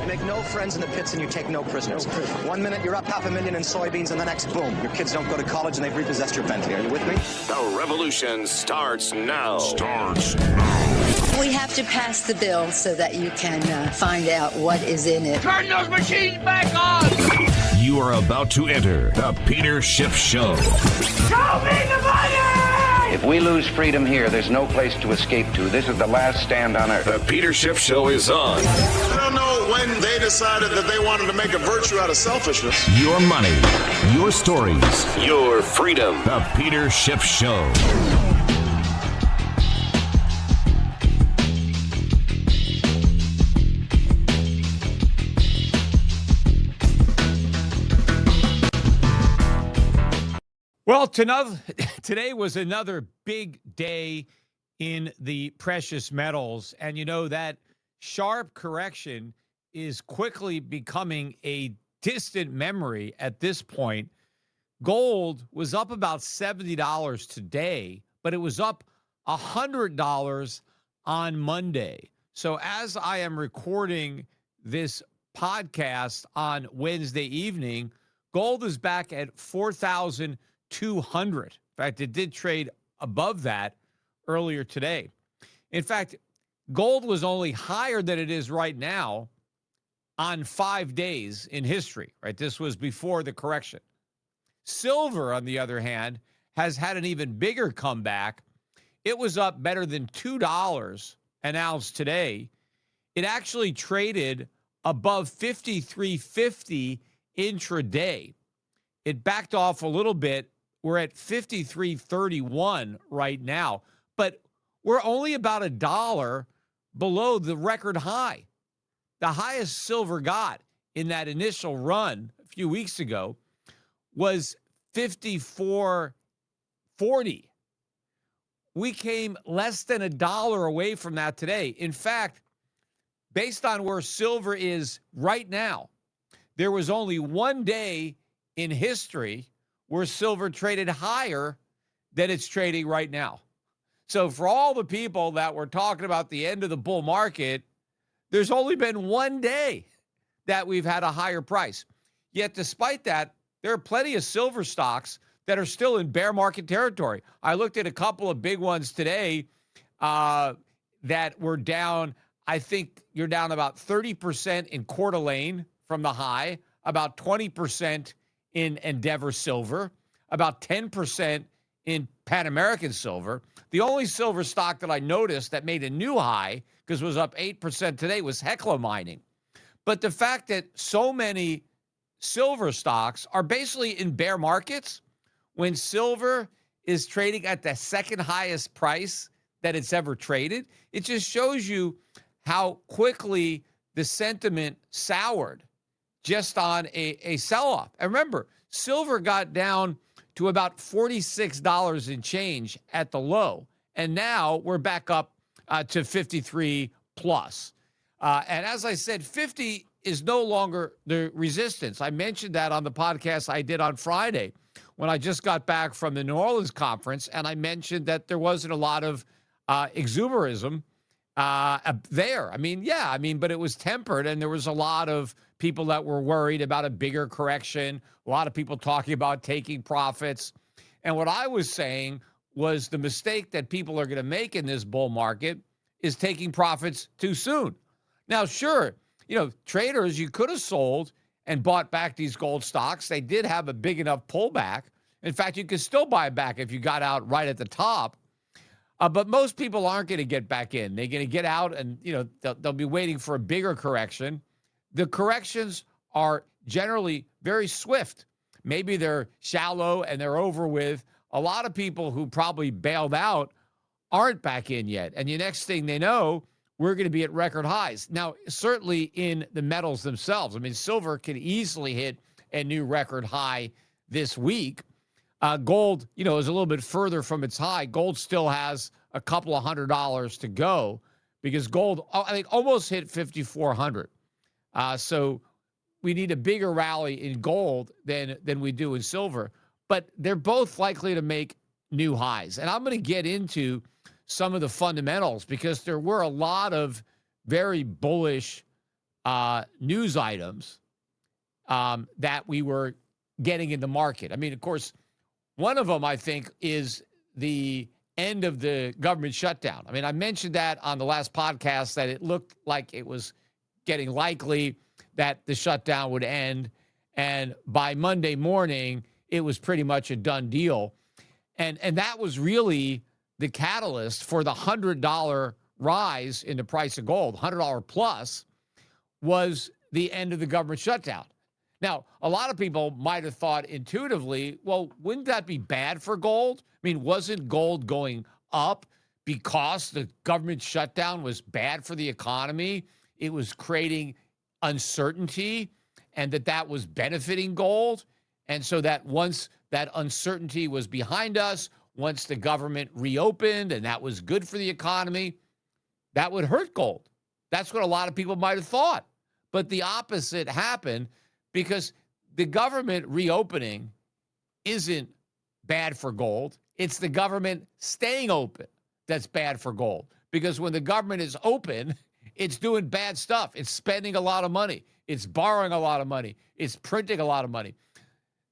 You make no friends in the pits and you take no prisoners. 1 minute you're up $500,000 in soybeans and the next, boom, your kids don't go to college and they've repossessed your Bentley. Are you with me? The revolution starts now. We have to pass the bill so that you can find out what is in it. Turn those machines back on! You are about to enter the Peter Schiff Show. Show me the money! If we lose freedom here, there's no place to escape to. This is the last stand on earth. The Peter Schiff Show is on. I don't know when they decided that they wanted to make a virtue out of selfishness. Your money, your stories, your freedom. The Peter Schiff Show. Well, today was another big day in the precious metals. And you know, that sharp correction is quickly becoming a distant memory at this point. Gold was up about $70 today, but it was up $100 on Monday. So as I am recording this podcast on Wednesday evening, gold is back at 4,200. In fact, it did trade above that earlier today. In fact, gold was only higher than it is right now on 5 days in history, right? This was before the correction. Silver, on the other hand, has had an even bigger comeback. It was up better than $2 an ounce today. It actually traded above 53.50 intraday. It backed off a little bit. We're at 53.31 right now, but we're only about $1 below the record high. The highest silver got in that initial run a few weeks ago was 54.40. We came less than $1 away from that today. In fact, based on where silver is right now, there was only one day in history where silver traded higher than it's trading right now. So for all the people that were talking about the end of the bull market, there's only been one day that we've had a higher price. Yet despite that, there are plenty of silver stocks that are still in bear market territory. I looked at a couple of big ones today that were down. I think you're down about 30% in Coeur d'Alene from the high, about 20% in Endeavor Silver, about 10% in Pan American Silver. The only silver stock that I noticed that made a new high, because it was up 8% today, was Hecla Mining. But the fact that so many silver stocks are basically in bear markets when silver is trading at the second highest price that it's ever traded, it just shows you how quickly the sentiment soured just on a sell-off. And remember, silver got down to about $46 in change at the low, and now we're back up to 53 plus. And as I said, 50 is no longer the resistance. I mentioned that on the podcast I did on Friday when I just got back from the New Orleans conference, and I mentioned that there wasn't a lot of exuberism there. But it was tempered, and there was a lot of people that were worried about a bigger correction, a lot of people talking about taking profits. And what I was saying was the mistake that people are going to make in this bull market is taking profits too soon. Now, sure, traders, you could have sold and bought back these gold stocks. They did have a big enough pullback. In fact, you could still buy back if you got out right at the top. But most people aren't going to get back in. They're going to get out and, they'll be waiting for a bigger correction. The corrections are generally very swift. Maybe they're shallow and they're over with. A lot of people who probably bailed out aren't back in yet. And the next thing they know, we're going to be at record highs. Now, certainly in the metals themselves. I mean, silver can easily hit a new record high this week. Gold, is a little bit further from its high. Gold still has a couple of $100 to go because gold, I think, almost hit 5,400. So we need a bigger rally in gold than we do in silver. But they're both likely to make new highs. And I'm going to get into some of the fundamentals because there were a lot of very bullish news items that we were getting in the market. I mean, of course, one of them, I think, is the end of the government shutdown. I mean, I mentioned that on the last podcast that it looked like it was getting likely that the shutdown would end. And by Monday morning, it was pretty much a done deal. And that was really the catalyst for the $100 rise in the price of gold. $100 plus was the end of the government shutdown. Now, a lot of people might have thought intuitively, well, wouldn't that be bad for gold? I mean, wasn't gold going up because the government shutdown was bad for the economy? It was creating uncertainty, and that was benefiting gold. And so that once that uncertainty was behind us, once the government reopened and that was good for the economy, that would hurt gold. That's what a lot of people might have thought. But the opposite happened, because the government reopening isn't bad for gold. It's the government staying open that's bad for gold. Because when the government is open, it's doing bad stuff. It's spending a lot of money. It's borrowing a lot of money. It's printing a lot of money.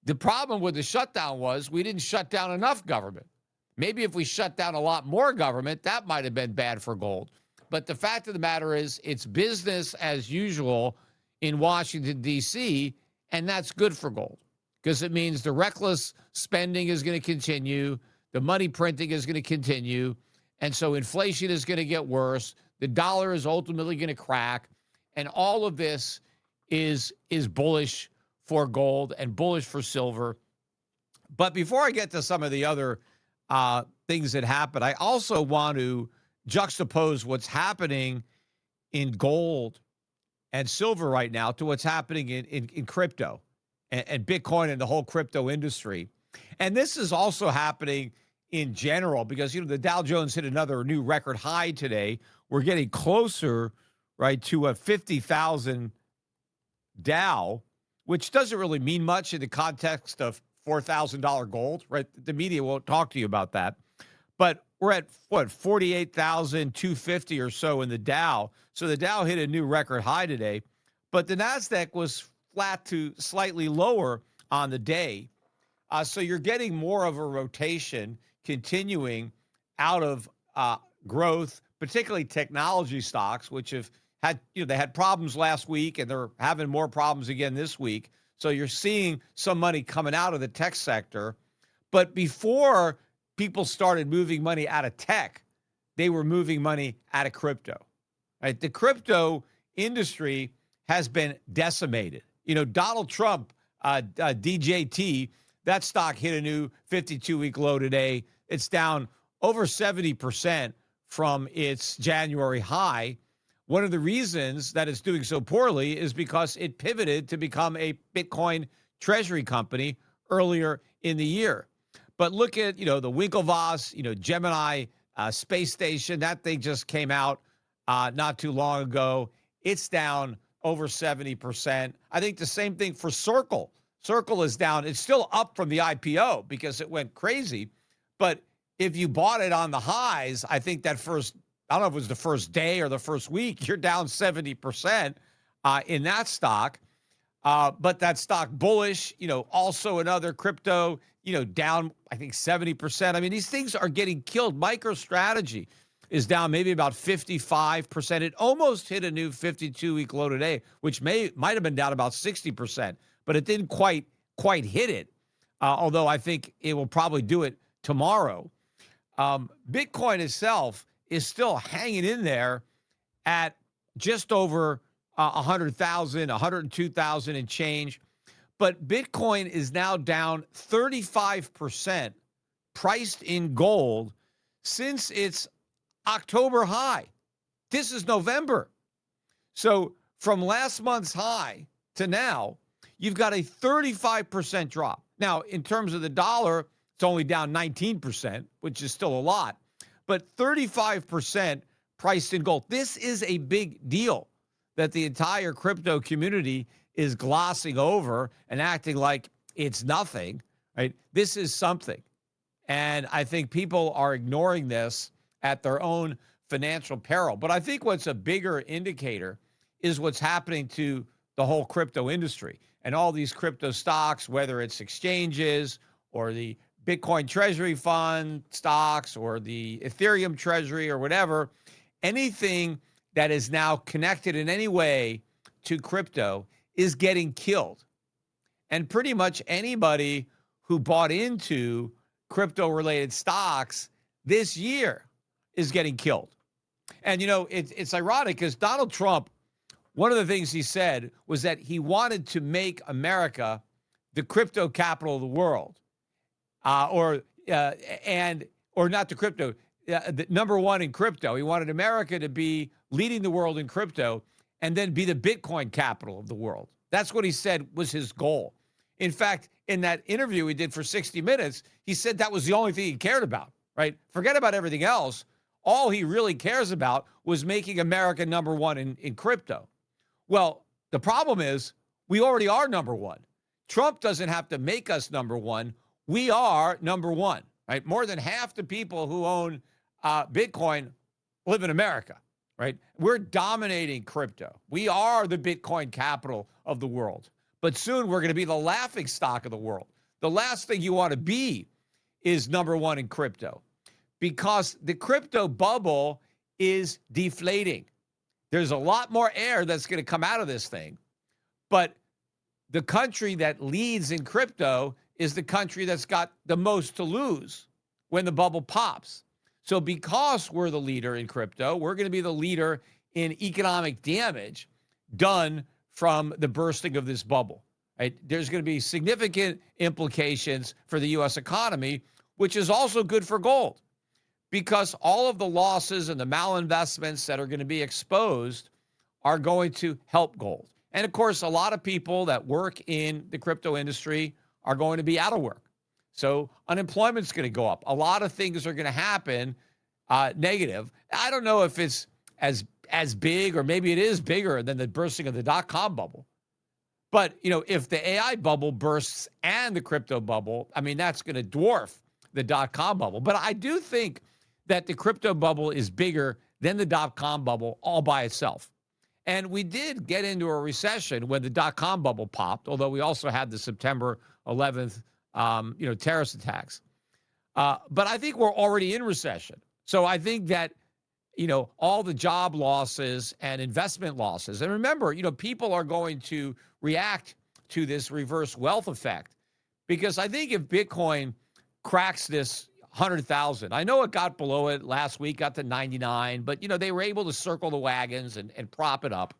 The problem with the shutdown was we didn't shut down enough government. Maybe if we shut down a lot more government, that might have been bad for gold. But the fact of the matter is, it's business as usual in Washington, D.C., and that's good for gold, because it means the reckless spending is going to continue, the money printing is going to continue, and so inflation is going to get worse, the dollar is ultimately going to crack, and all of this is bullish for gold and bullish for silver. But before I get to some of the other things that happen, I also want to juxtapose what's happening in gold and silver right now to what's happening in crypto and Bitcoin and the whole crypto industry. And this is also happening in general because, the Dow Jones hit another new record high today. We're getting closer, right, to a 50,000 Dow, which doesn't really mean much in the context of $4,000 gold, right? The media won't talk to you about that. But we're at, 48,250 or so in the Dow. So the Dow hit a new record high today. But the NASDAQ was flat to slightly lower on the day. So you're getting more of a rotation continuing out of growth, particularly technology stocks, which have had, they had problems last week and they're having more problems again this week. So you're seeing some money coming out of the tech sector. But before people started moving money out of tech, they were moving money out of crypto. Right? The crypto industry has been decimated. Donald Trump, DJT, that stock hit a new 52-week low today. It's down over 70% from its January high. One of the reasons that it's doing so poorly is because it pivoted to become a Bitcoin treasury company earlier in the year. But look at, the Winklevoss, Gemini space station. That thing just came out not too long ago. It's down over 70%. I think the same thing for Circle. Circle is down. It's still up from the IPO because it went crazy. But if you bought it on the highs, I think that first, I don't know if it was the first day or the first week, you're down 70% in that stock. But that stock bullish, also another crypto, down, I think 70%. I mean, these things are getting killed. MicroStrategy is down maybe about 55%. It almost hit a new 52-week low today, which might have been down about 60%, but it didn't quite hit it. Although I think it will probably do it tomorrow. Bitcoin itself is still hanging in there at just over 100,000, 102,000 and change. But Bitcoin is now down 35% priced in gold since its October high. This is November. So from last month's high to now, you've got a 35% drop. Now, in terms of the dollar, it's only down 19%, which is still a lot, but 35% priced in gold. This is a big deal that the entire crypto community is glossing over and acting like it's nothing, right? This is something. And I think people are ignoring this at their own financial peril. But I think what's a bigger indicator is what's happening to the whole crypto industry and all these crypto stocks, whether it's exchanges or the Bitcoin Treasury Fund stocks or the Ethereum Treasury or whatever, anything that is now connected in any way to crypto is getting killed. And pretty much anybody who bought into crypto-related stocks this year is getting killed. And, you know, it's ironic because Donald Trump, one of the things he said was that he wanted to make America the crypto capital of the world, or not the crypto, the number one in crypto. He wanted America to be leading the world in crypto and then be the Bitcoin capital of the world. That's what he said was his goal. In fact, in that interview he did for 60 Minutes, he said that was the only thing he cared about, right? Forget about everything else. All he really cares about was making America number one in crypto. Well, the problem is we already are number one. Trump doesn't have to make us number one. We are number one, right? More than half the people who own Bitcoin live in America, right? We're dominating crypto. We are the Bitcoin capital of the world. But soon we're going to be the laughing stock of the world. The last thing you want to be is number one in crypto, because the crypto bubble is deflating. There's a lot more air that's going to come out of this thing. But the country that leads in crypto is the country that's got the most to lose when the bubble pops. So because we're the leader in crypto, we're going to be the leader in economic damage done from the bursting of this bubble. Right? There's going to be significant implications for the U.S. economy, which is also good for gold, because all of the losses and the malinvestments that are going to be exposed are going to help gold. And of course, a lot of people that work in the crypto industry are going to be out of work. So unemployment's going to go up. A lot of things are going to happen negative. I don't know if it's as big, or maybe it is bigger than the bursting of the dot-com bubble. But, you know, if the AI bubble bursts and the crypto bubble, I mean, that's going to dwarf the dot-com bubble. But I do think that the crypto bubble is bigger than the dot-com bubble all by itself. And we did get into a recession when the dot-com bubble popped, although we also had the September 11th, terrorist attacks. But I think we're already in recession. So I think that, you know, all the job losses and investment losses. And remember, you know, people are going to react to this reverse wealth effect, because I think if Bitcoin cracks this 100,000, I know it got below it last week, got to 99, but, you know, they were able to circle the wagons and prop it up.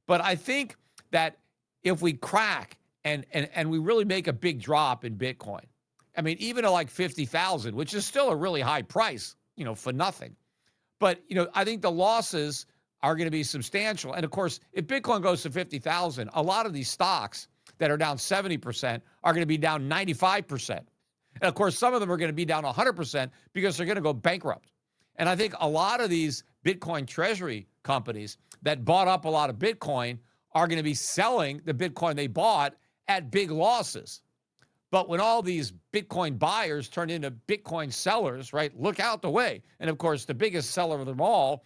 But I think that if we crack and we really make a big drop in Bitcoin, I mean, even at like 50,000, which is still a really high price, you know, for nothing. But, you know, I think the losses are going to be substantial. And of course, if Bitcoin goes to 50,000, a lot of these stocks that are down 70% are going to be down 95%. And of course, some of them are going to be down 100% because they're going to go bankrupt. And I think a lot of these Bitcoin treasury companies that bought up a lot of Bitcoin are going to be selling the Bitcoin they bought at big losses. But when all these Bitcoin buyers turn into Bitcoin sellers, right, look out the way. And of course, the biggest seller of them all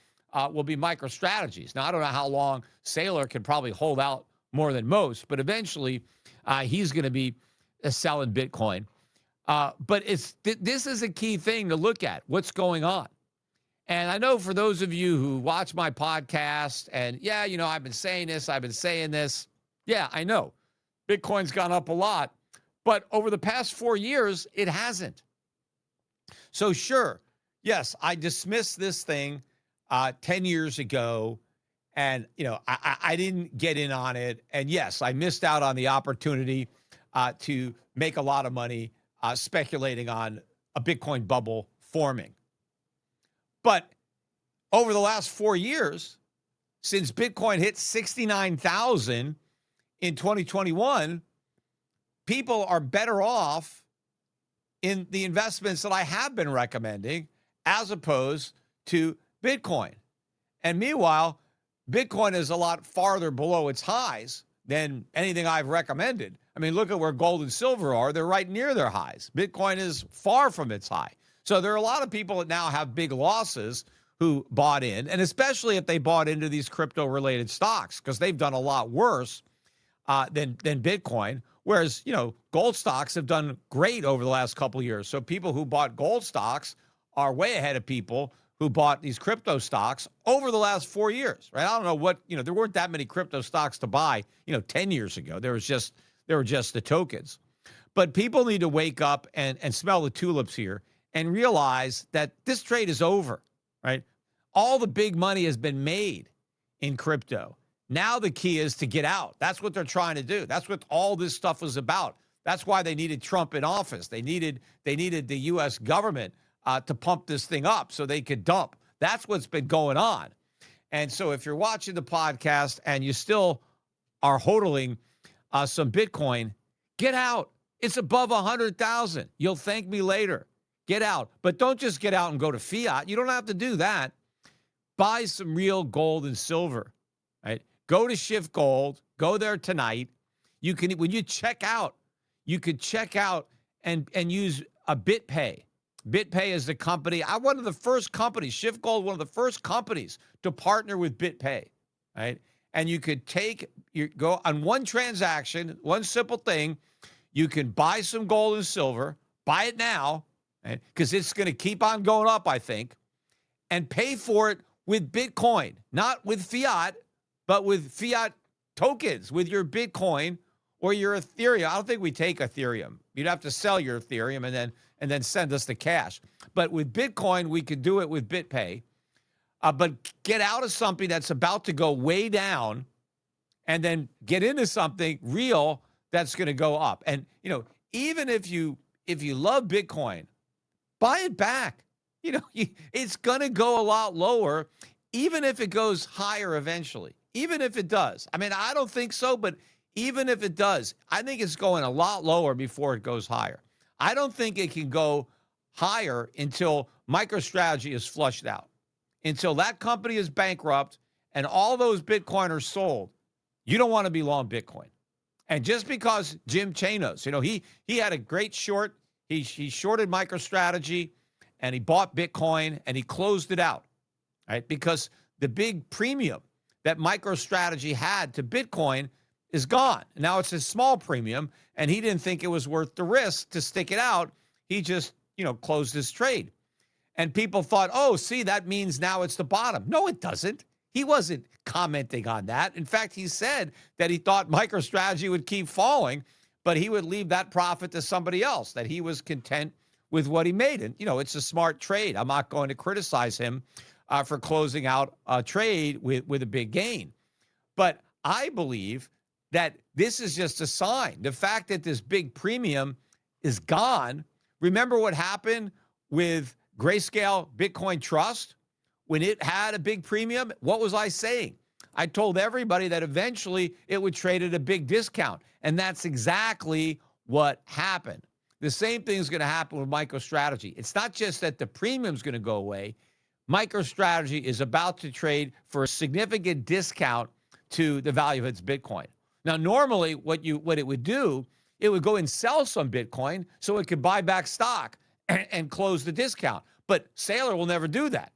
will be MicroStrategies. Now, I don't know how long Saylor can probably hold out more than most, but eventually he's going to be selling Bitcoin. But this is a key thing to look at, what's going on. And I know for those of you who watch my podcast and, yeah, you know, I've been saying this, I've been saying this. Yeah, I know. Bitcoin's gone up a lot. But over the past 4 years, it hasn't. So sure, yes, I dismissed this thing 10 years ago, and you know I didn't get in on it. And yes, I missed out on the opportunity to make a lot of money speculating on a Bitcoin bubble forming. But over the last 4 years, since Bitcoin hit 69,000 in 2021, people are better off in the investments that I have been recommending as opposed to Bitcoin. And meanwhile, Bitcoin is a lot farther below its highs than anything I've recommended. I mean, look at where gold and silver are. They're right near their highs. Bitcoin is far from its high. So there are a lot of people that now have big losses who bought in, and especially if they bought into these crypto-related stocks, because they've done a lot worse than Bitcoin. Whereas, gold stocks have done great over the last couple of years. So people who bought gold stocks are way ahead of people who bought these crypto stocks over the last 4 years, right? I don't know what, there weren't that many crypto stocks to buy, 10 years ago. There were just the tokens. But people need to wake up and smell the tulips here and realize that this trade is over, right? All the big money has been made in crypto. Now the key is to get out. That's what they're trying to do. That's what all this stuff was about. That's why they needed Trump in office. They needed the U.S. government to pump this thing up so they could dump. That's what's been going on. And so if you're watching the podcast and you still are hodling some Bitcoin, get out. It's above 100,000. You'll thank me later. Get out. But don't just get out and go to fiat. You don't have to do that. Buy some real gold and silver, right? Go to Shift Gold. Go there tonight. You can, when you check out, you could check out and use a BitPay. BitPay is the company. One of the first companies, Shift Gold, one of the first companies to partner with BitPay, right? And you could go on one transaction, one simple thing. You can buy some gold and silver, buy it now, right? Because it's going to keep on going up, I think, and pay for it with Bitcoin, not with fiat, but with fiat tokens, with your Bitcoin or your Ethereum. I don't think we take Ethereum. You'd have to sell your Ethereum and then send us the cash. But with Bitcoin, we could do it with BitPay. But get out of something that's about to go way down and then get into something real that's going to go up. And, even if you love Bitcoin, buy it back. It's going to go a lot lower, even if it goes higher eventually. Even if it does. I mean, I don't think so, but even if it does, I think it's going a lot lower before it goes higher. I don't think it can go higher until MicroStrategy is flushed out. Until that company is bankrupt and all those Bitcoin are sold, you don't want to be long Bitcoin. And just because Jim Chanos, he had a great short, he shorted MicroStrategy and he bought Bitcoin and he closed it out, right? Because the big premium that MicroStrategy had to Bitcoin is gone. Now it's a small premium, and he didn't think it was worth the risk to stick it out. He just, closed his trade. And people thought, oh, see, that means now it's the bottom. No, it doesn't. He wasn't commenting on that. In fact, he said that he thought MicroStrategy would keep falling, but he would leave that profit to somebody else, that he was content with what he made. And, it's a smart trade. I'm not going to criticize him for closing out a trade with a big gain. But I believe that this is just a sign. The fact that this big premium is gone. Remember what happened with Grayscale Bitcoin Trust when it had a big premium? What was I saying? I told everybody that eventually it would trade at a big discount. And that's exactly what happened. The same thing is going to happen with MicroStrategy. It's not just that the premium is going to go away. MicroStrategy is about to trade for a significant discount to the value of its Bitcoin. Now, normally what it would do, it would go and sell some Bitcoin so it could buy back stock and close the discount. But Saylor will never do that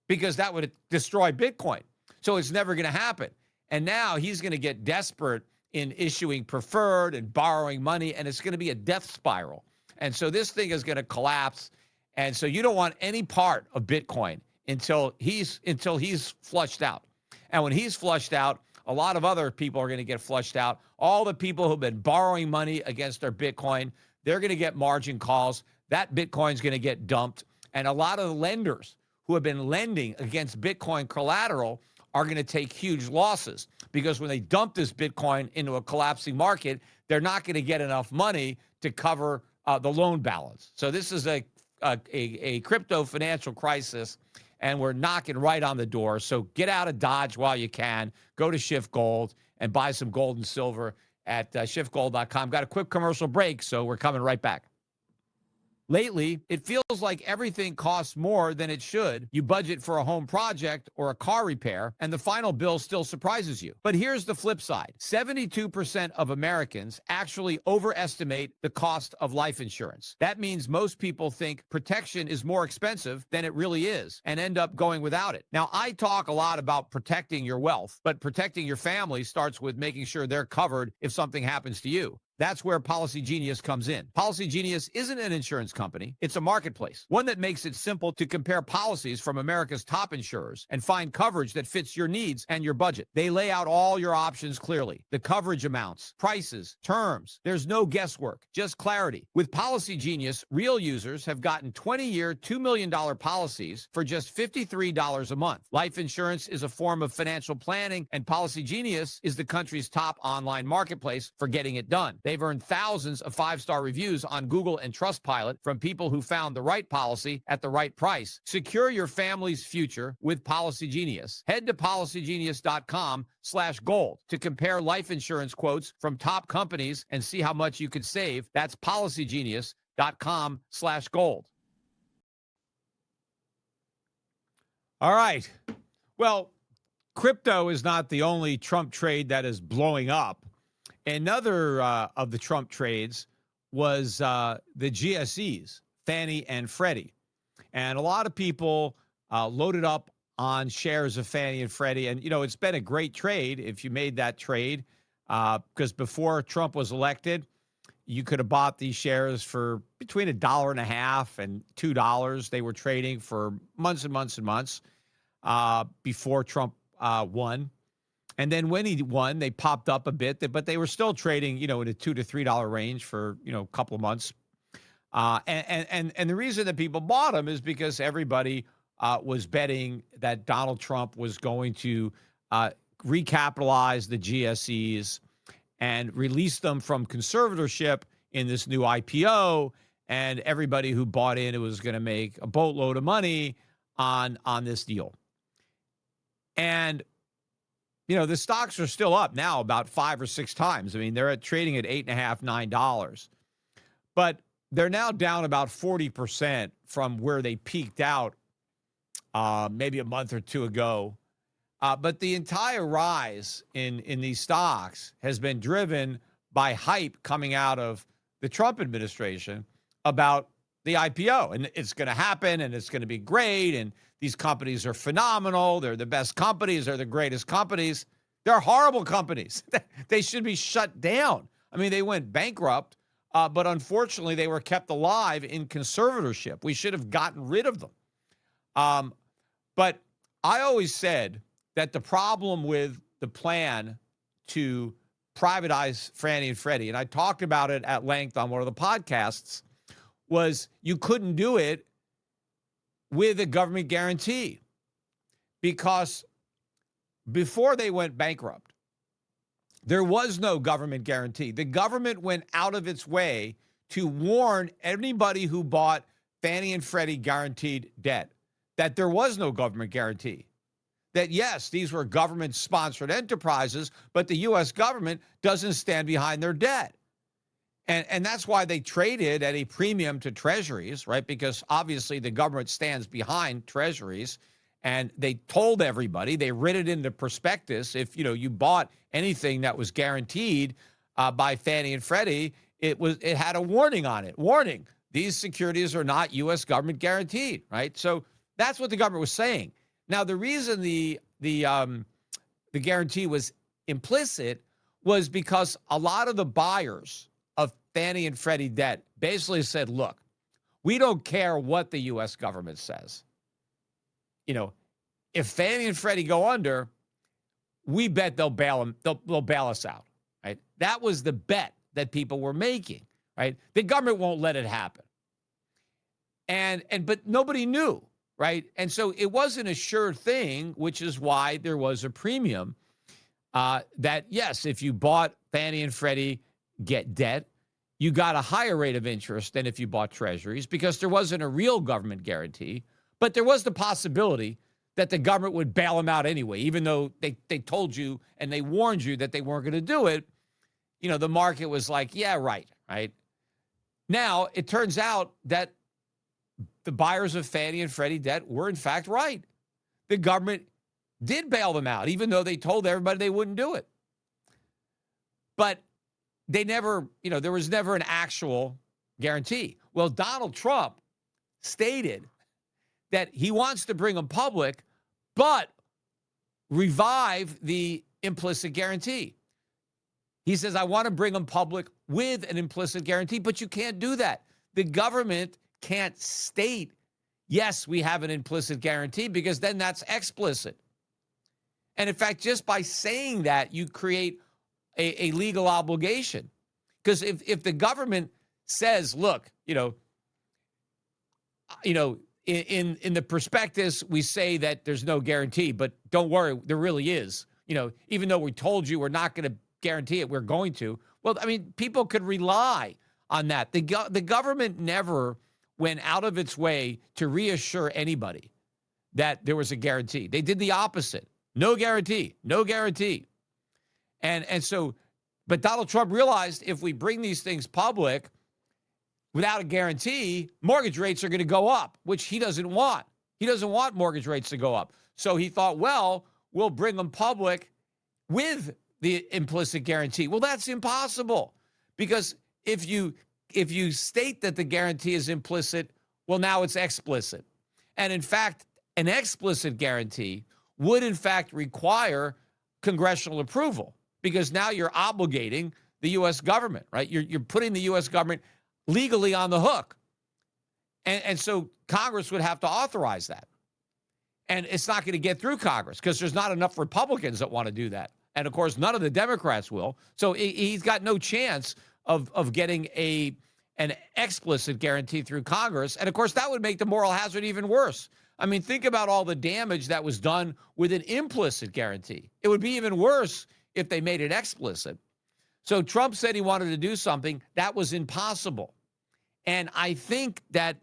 because that would destroy Bitcoin. So it's never going to happen. And now he's going to get desperate in issuing preferred and borrowing money, and it's going to be a death spiral. And so this thing is going to collapse. And so you don't want any part of Bitcoin until he's flushed out. And when he's flushed out, a lot of other people are going to get flushed out. All the people who've been borrowing money against their Bitcoin, they're going to get margin calls. That Bitcoin's going to get dumped. And a lot of the lenders who have been lending against Bitcoin collateral are going to take huge losses because when they dump this Bitcoin into a collapsing market, they're not going to get enough money to cover the loan balance. So this is a crypto financial crisis, and we're knocking right on the door. So get out of Dodge while you can. Go to Shift Gold and buy some gold and silver at shiftgold.com. Got a quick commercial break, so we're coming right back. Lately, it feels like everything costs more than it should. You budget for a home project or a car repair, and the final bill still surprises you. But here's the flip side. 72% of Americans actually overestimate the cost of life insurance. That means most people think protection is more expensive than it really is and end up going without it. Now, I talk a lot about protecting your wealth, but protecting your family starts with making sure they're covered if something happens to you. That's where Policy Genius comes in. Policy Genius isn't an insurance company. It's a marketplace, one that makes it simple to compare policies from America's top insurers and find coverage that fits your needs and your budget. They lay out all your options clearly, the coverage amounts, prices, terms. There's no guesswork, just clarity. With Policy Genius, real users have gotten 20-year, $2 million policies for just $53 a month. Life insurance is a form of financial planning, and Policy Genius is the country's top online marketplace for getting it done. They've earned thousands of 5-star reviews on Google and Trustpilot from people who found the right policy at the right price. Secure your family's future with Policy Genius. Head to policygenius.com/gold to compare life insurance quotes from top companies and see how much you could save. That's policygenius.com/gold. All right. Well, crypto is not the only Trump trade that is blowing up. Another of the Trump trades was the GSEs, Fannie and Freddie. And a lot of people loaded up on shares of Fannie and Freddie. And, you know, it's been a great trade if you made that trade, because before Trump was elected, you could have bought these shares for between $1.50 and $2. They were trading for months and months and months before Trump won. And then when he won, they popped up a bit, but they were still trading, you know, in a $2 to $3 range for, you know, a couple of months. And the reason that people bought them is because everybody was betting that Donald Trump was going to recapitalize the GSEs and release them from conservatorship in this new IPO. And everybody who bought in, it was going to make a boatload of money on this deal. And you know, the stocks are still up now about 5 or 6 times. I mean, they're trading at $8.50, $9. But they're now down about 40% from where they peaked out maybe a month or two ago. But the entire rise in these stocks has been driven by hype coming out of the Trump administration about the IPO. And it's going to happen, and it's going to be great, and these companies are phenomenal. They're the best companies. They're the greatest companies. They're horrible companies. They should be shut down. I mean, they went bankrupt, but unfortunately, they were kept alive in conservatorship. We should have gotten rid of them. But I always said that the problem with the plan to privatize Fannie and Freddie, and I talked about it at length on one of the podcasts, was you couldn't do it with a government guarantee, because before they went bankrupt, there was no government guarantee. The government went out of its way to warn anybody who bought Fannie and Freddie guaranteed debt that there was no government guarantee. That yes, these were government-sponsored enterprises, but the U.S. government doesn't stand behind their debt. And that's why they traded at a premium to treasuries, right? Because obviously the government stands behind treasuries, and they told everybody, they writ it in the prospectus, if you bought anything that was guaranteed by Fannie and Freddie, it had a warning on it. Warning, these securities are not U.S. government guaranteed, right? So that's what the government was saying. Now, the reason the guarantee was implicit was because a lot of the buyers of Fannie and Freddie debt basically said, look, we don't care what the U.S. government says. If Fannie and Freddie go under, we bet they'll bail us out, right? That was the bet that people were making, right? The government won't let it happen. But nobody knew, right? And so it wasn't a sure thing, which is why there was a premium that, yes, if you bought Fannie and Freddie get debt, you got a higher rate of interest than if you bought treasuries, because there wasn't a real government guarantee, but there was the possibility that the government would bail them out anyway, even though they told you and they warned you that they weren't going to do it. The market was like, yeah, right. Now, it turns out that the buyers of Fannie and Freddie debt were, in fact, right. The government did bail them out, even though they told everybody they wouldn't do it. But they never, there was never an actual guarantee. Well, Donald Trump stated that he wants to bring them public, but revive the implicit guarantee. He says, I want to bring them public with an implicit guarantee, but you can't do that. The government can't state, yes, we have an implicit guarantee, because then that's explicit. And in fact, just by saying that, you create a legal obligation. Because if the government says, look, in the prospectus, we say that there's no guarantee, but don't worry, there really is. Even though we told you we're not going to guarantee it, we're going to. Well, I mean, people could rely on that. The government never went out of its way to reassure anybody that there was a guarantee. They did the opposite. No guarantee, no guarantee. And so, but Donald Trump realized if we bring these things public without a guarantee, mortgage rates are going to go up, which he doesn't want. He doesn't want mortgage rates to go up. So he thought, well, we'll bring them public with the implicit guarantee. Well, that's impossible, because if you state that the guarantee is implicit, well, now it's explicit. And in fact, an explicit guarantee would in fact require congressional approval, because now you're obligating the U.S. government, right? You're putting the U.S. government legally on the hook. And so Congress would have to authorize that. And it's not going to get through Congress because there's not enough Republicans that want to do that. And of course, none of the Democrats will. So he's got no chance of getting an explicit guarantee through Congress. And of course, that would make the moral hazard even worse. I mean, think about all the damage that was done with an implicit guarantee. It would be even worse if they made it explicit. So Trump said he wanted to do something that was impossible. And I think that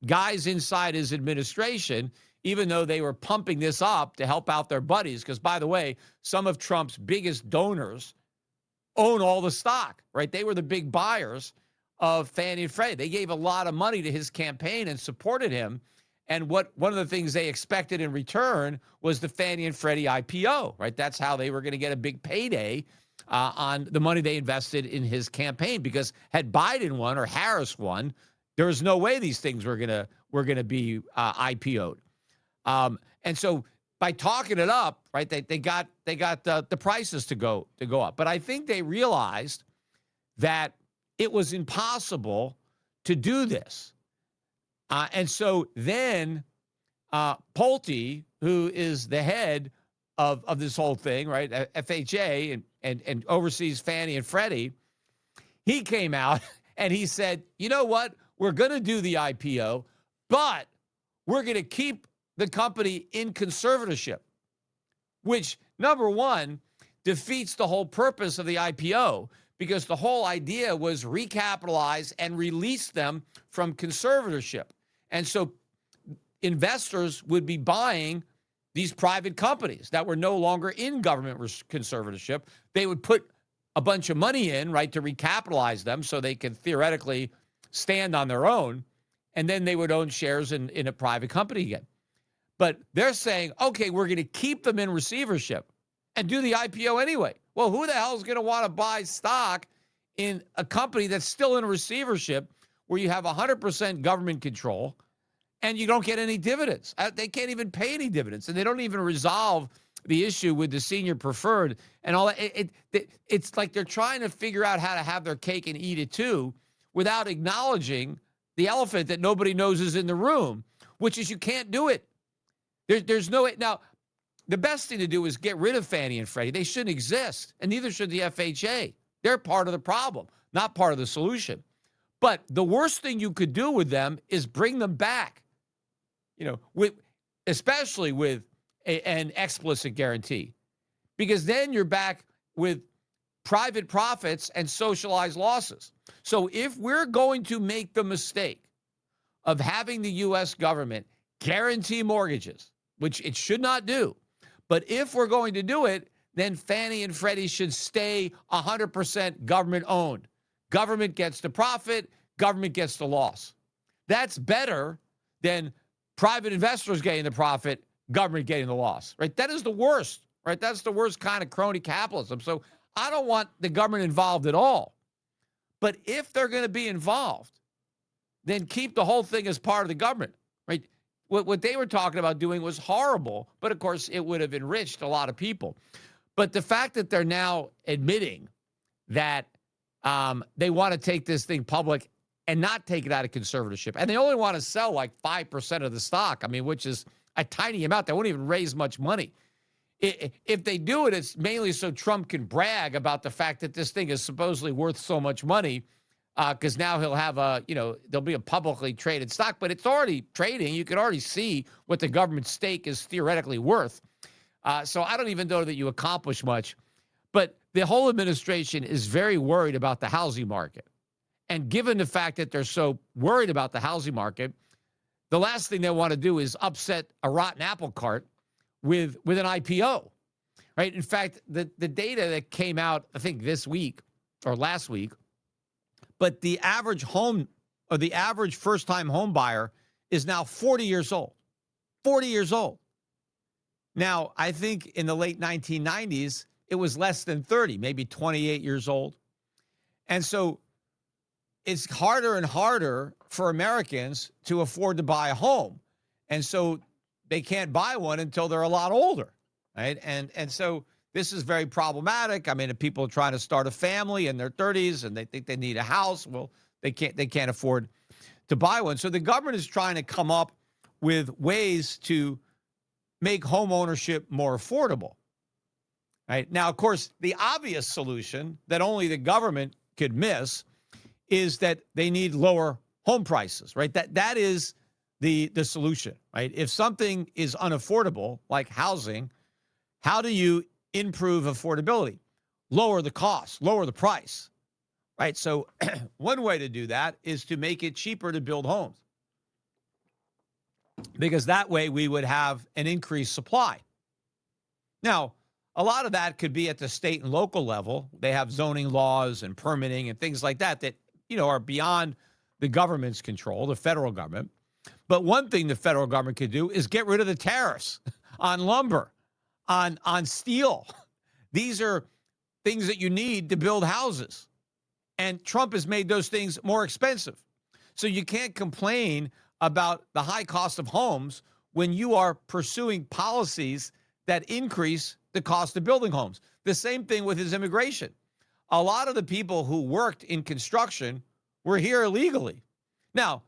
guys inside his administration, even though they were pumping this up to help out their buddies, because by the way, some of Trump's biggest donors own all the stock, right? They were the big buyers of Fannie and Freddie. They gave a lot of money to his campaign and supported him. And one of the things they expected in return was the Fannie and Freddie IPO, right? That's how they were going to get a big payday on the money they invested in his campaign. Because had Biden won or Harris won, there was no way these things were gonna be IPO'd. And so by talking it up, right, they got the prices to go up. But I think they realized that it was impossible to do this. And so then Pulte, who is the head of this whole thing, right, FHA and oversees Fannie and Freddie, he came out and he said, you know what? We're going to do the IPO, but we're going to keep the company in conservatorship, which, number one, defeats the whole purpose of the IPO, because the whole idea was recapitalize and release them from conservatorship. And so investors would be buying these private companies that were no longer in government conservatorship. They would put a bunch of money in, right, to recapitalize them so they could theoretically stand on their own, and then they would own shares in a private company again. But they're saying, okay, we're going to keep them in receivership and do the IPO anyway. Well, who the hell is going to want to buy stock in a company that's still in receivership where you have 100% government control and you don't get any dividends? They can't even pay any dividends, and they don't even resolve the issue with the senior preferred and all that. It's like they're trying to figure out how to have their cake and eat it too, without acknowledging the elephant that nobody knows is in the room, which is you can't do it. There's no way. Now, the best thing to do is get rid of Fannie and Freddie. They shouldn't exist, and neither should the FHA. They're part of the problem, not part of the solution. But the worst thing you could do with them is bring them back, especially with an explicit guarantee, because then you're back with private profits and socialized losses. So if we're going to make the mistake of having the U.S. government guarantee mortgages, which it should not do, but if we're going to do it, then Fannie and Freddie should stay 100% government owned. Government gets the profit, government gets the loss. That's better than private investors getting the profit, government getting the loss, right? That is the worst, right? That's the worst kind of crony capitalism. So I don't want the government involved at all. But if they're going to be involved, then keep the whole thing as part of the government, right? What they were talking about doing was horrible, but of course it would have enriched a lot of people. But the fact that they're now admitting that they want to take this thing public and not take it out of conservatorship, and they only want to sell like 5% of the stock, I mean, which is a tiny amount. They won't even raise much money. If they do it, it's mainly so Trump can brag about the fact that this thing is supposedly worth so much money, because now he'll have there'll be a publicly traded stock, but it's already trading. You can already see what the government stake is theoretically worth. So I don't even know that you accomplish much. But the whole administration is very worried about the housing market. And given the fact that they're so worried about the housing market, the last thing they want to do is upset a rotten apple cart with an IPO, right? In fact, the data that came out, I think this week or last week, but the average home or the average first-time home buyer is now 40 years old. 40 years old. Now, I think in the late 1990s, it was less than 30, maybe 28 years old. And so it's harder and harder for Americans to afford to buy a home. And so they can't buy one until they're a lot older, right? And so this is very problematic. I mean, if people are trying to start a family in their 30s and they think they need a house, well, they can't afford to buy one. So the government is trying to come up with ways to make home ownership more affordable, right? Now, of course, the obvious solution that only the government could miss is that they need lower home prices, right? That is the solution, right? If something is unaffordable, like housing, how do you improve affordability? Lower the cost, lower the price, right? So one way to do that is to make it cheaper to build homes, because that way we would have an increased supply. Now, a lot of that could be at the state and local level. They have zoning laws and permitting and things like that are beyond the government's control, the federal government. But one thing the federal government could do is get rid of the tariffs on lumber, on steel. These are things that you need to build houses. And Trump has made those things more expensive. So you can't complain about the high cost of homes when you are pursuing policies that increase the cost of building homes. The same thing with his immigration. A lot of the people who worked in construction were here illegally. Now,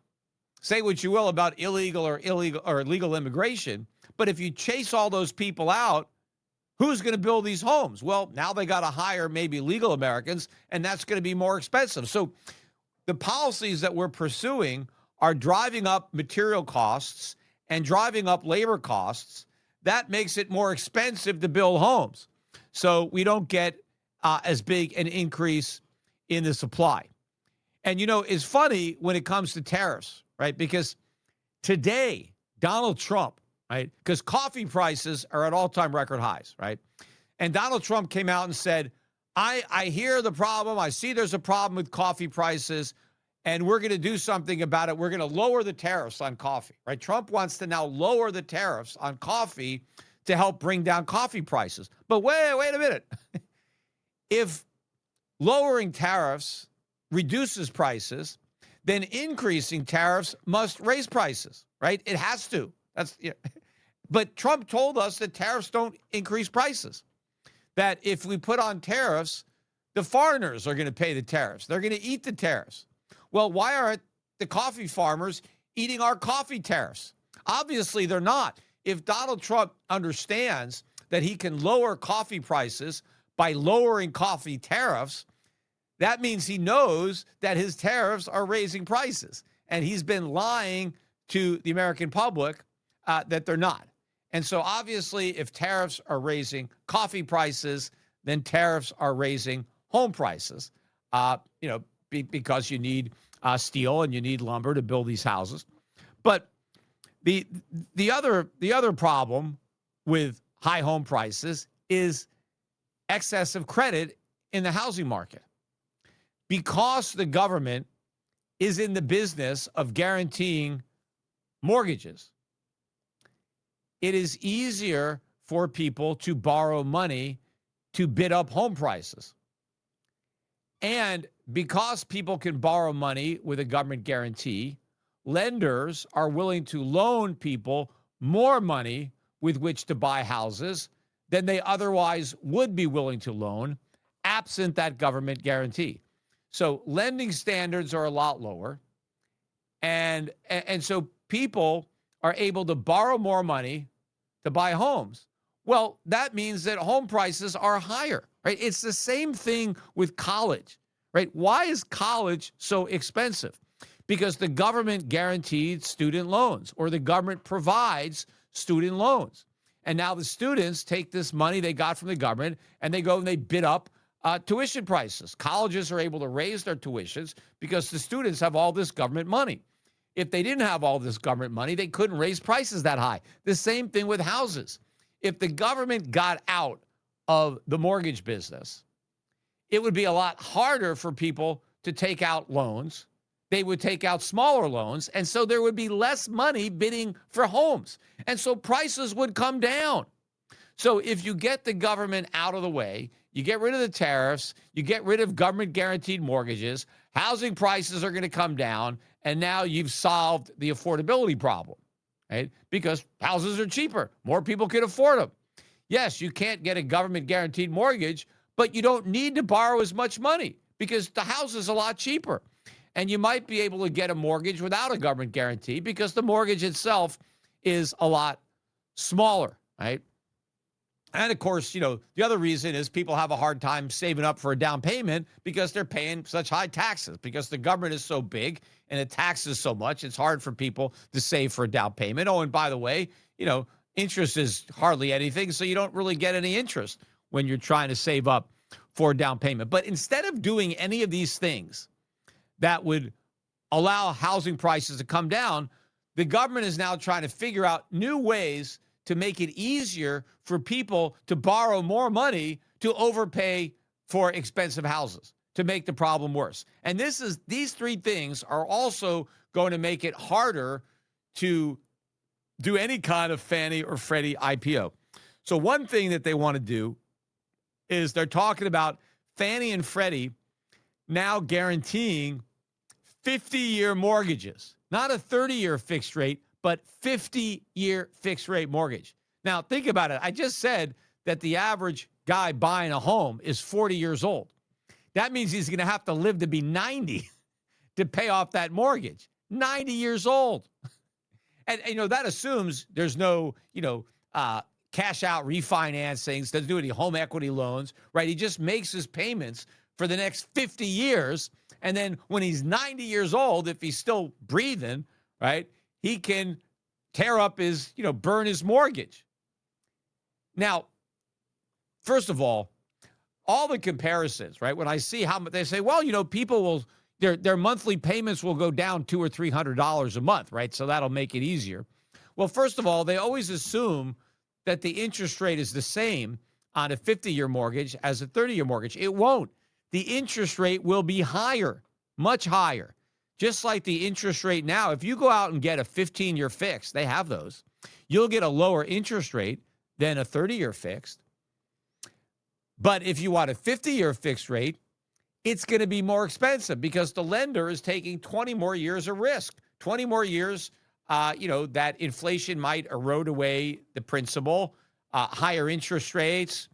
say what you will about illegal or legal immigration, but if you chase all those people out, who's going to build these homes? Well, now they got to hire maybe legal Americans, and that's going to be more expensive. So the policies that we're pursuing are driving up material costs and driving up labor costs. That makes it more expensive to build homes. So we don't get as big an increase in the supply. And, it's funny when it comes to tariffs, right? Because today, Donald Trump, right? Because coffee prices are at all-time record highs, right? And Donald Trump came out and said, I hear the problem. I see there's a problem with coffee prices, and we're going to do something about it. We're going to lower the tariffs on coffee, right? Trump wants to now lower the tariffs on coffee to help bring down coffee prices. But wait a minute. If lowering tariffs reduces prices, then increasing tariffs must raise prices, right? It has to. But Trump told us that tariffs don't increase prices, that if we put on tariffs, the foreigners are going to pay the tariffs. They're going to eat the tariffs. Well, why aren't the coffee farmers eating our coffee tariffs? Obviously, they're not. If Donald Trump understands that he can lower coffee prices by lowering coffee tariffs, that means he knows that his tariffs are raising prices. And he's been lying to the American public that they're not. And so obviously, if tariffs are raising coffee prices, then tariffs are raising home prices, because you need steel and you need lumber to build these houses. But the other problem with high home prices is excessive credit in the housing market. Because the government is in the business of guaranteeing mortgages. It is easier for people to borrow money to bid up home prices. And because people can borrow money with a government guarantee, lenders are willing to loan people more money with which to buy houses than they otherwise would be willing to loan, absent that government guarantee. So lending standards are a lot lower. And so people are able to borrow more money to buy homes. Well, that means that home prices are higher, right? It's the same thing with college, right? Why is college so expensive? Because the government guaranteed student loans, or the government provides student loans. And now the students take this money they got from the government and they go and they bid up tuition prices. Colleges are able to raise their tuitions because the students have all this government money. If they didn't have all this government money, they couldn't raise prices that high. The same thing with houses. If the government got out of the mortgage business, it would be a lot harder for people to take out loans. They would take out smaller loans, and so there would be less money bidding for homes. And so prices would come down. So if you get the government out of the way, you get rid of the tariffs, you get rid of government guaranteed mortgages, housing prices are going to come down, and now you've solved the affordability problem, right? Because houses are cheaper. More people can afford them. Yes, you can't get a government guaranteed mortgage, but you don't need to borrow as much money because the house is a lot cheaper. And you might be able to get a mortgage without a government guarantee because the mortgage itself is a lot smaller, right? And of course, you know, the other reason is people have a hard time saving up for a down payment because they're paying such high taxes, because the government is so big and it taxes so much. It's hard for people to save for a down payment. Oh, and by the way, you know, interest is hardly anything, so you don't really get any interest when you're trying to save up for a down payment. But instead of doing any of these things that would allow housing prices to come down, the government is now trying to figure out new ways to make it easier for people to borrow more money to overpay for expensive houses, to make the problem worse. And these three things are also going to make it harder to do any kind of Fannie or Freddie IPO. So one thing that they want to do is they're talking about Fannie and Freddie now guaranteeing 50-year mortgages, not a 30-year fixed rate, but 50-year fixed rate mortgage. Now, think about it. I just said that the average guy buying a home is 40 years old. That means he's going to have to live to be 90 to pay off that mortgage. 90 years old. And you know, that assumes there's no, cash out refinancings, doesn't do any home equity loans, right? He just makes his payments for the next 50 years. And then when he's 90 years old, if he's still breathing, right, he can tear up his, burn his mortgage. Now, first of all the comparisons, right? When I see how much they say, well, people will, their monthly payments will go down $200 or $300 a month, right? So that'll make it easier. Well, first of all, they always assume that the interest rate is the same on a 50-year mortgage as a 30-year mortgage. It won't. The interest rate will be higher, much higher. Just like the interest rate now, if you go out and get a 15-year fixed, they have those, you'll get a lower interest rate than a 30-year fixed. But if you want a 50-year fixed rate, it's going to be more expensive because the lender is taking 20 more years of risk, 20 more years, that inflation might erode away the principal, higher interest rates,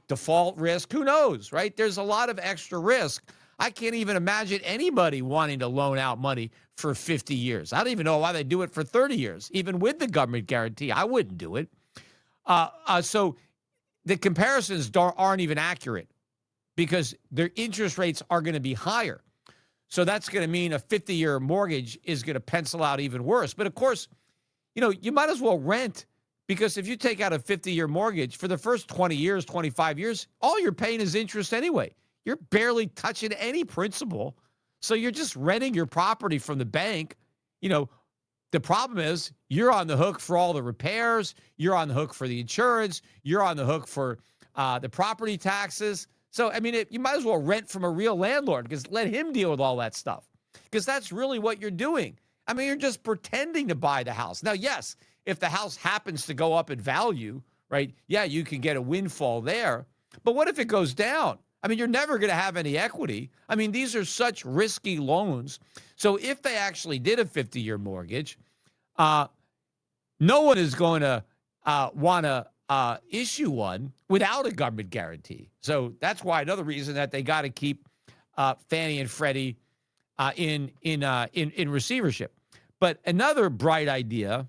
default risk, who knows, right? There's a lot of extra risk. I can't even imagine anybody wanting to loan out money for 50 years. I don't even know why they do it for 30 years, even with the government guarantee. I wouldn't do it. So the comparisons aren't even accurate because their interest rates are going to be higher. So that's going to mean a 50-year mortgage is going to pencil out even worse. But of course, you might as well rent, because if you take out a 50-year mortgage for the first 20 years, 25 years, all you're paying is interest anyway. You're barely touching any principal. So you're just renting your property from the bank. The problem is you're on the hook for all the repairs. You're on the hook for the insurance. You're on the hook for the property taxes. So, you might as well rent from a real landlord, because let him deal with all that stuff. because that's really what you're doing. I mean, you're just pretending to buy the house. Now, yes, if the house happens to go up in value, right? Yeah, you can get a windfall there. But what if it goes down? I mean, you're never going to have any equity. I mean, these are such risky loans. So if they actually did a 50-year mortgage, no one is going to want to issue one without a government guarantee. So that's why another reason that they got to keep Fannie and Freddie in receivership. But another bright idea